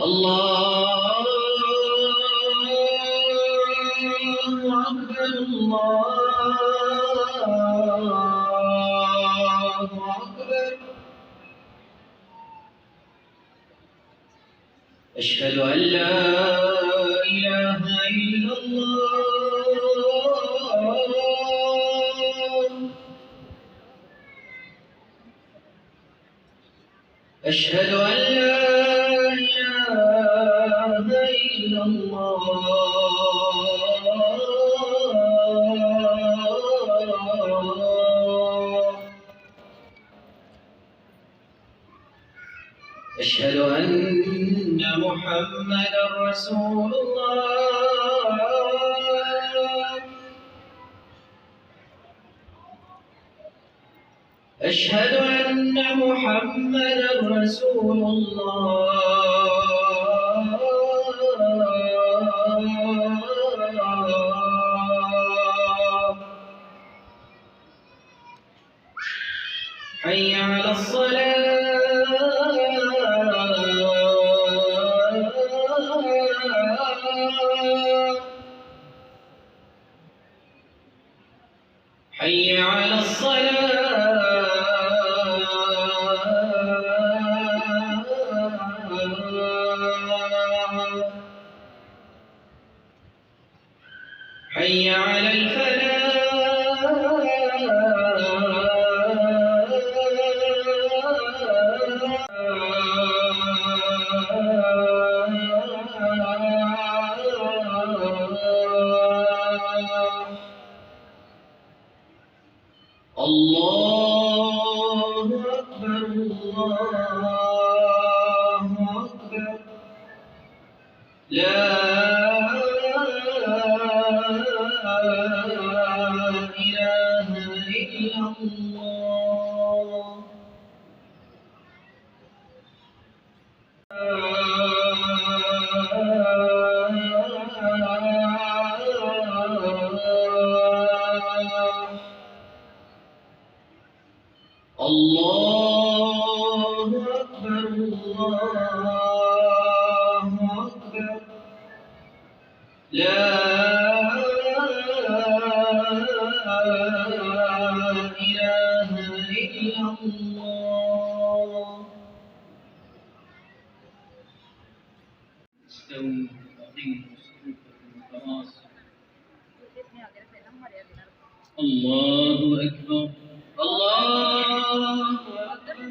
الله أكبر الله أكبر. أشهد أن لا إله إلا الله. أشهد أن لا إله إلا الله. أشهد أن محمدًا رسول الله. أشهد أن محمدًا رسول الله. حي على الصلاة. حي على الصلاة. حي على الفلاح. الله أكبر الله أكبر. لا إله إلا الله. الله أكبر الله أكبر. لا إله إلا الله. استووا وأقيموا صفوفكم وتواصوا. الله أكبر الله أكبر.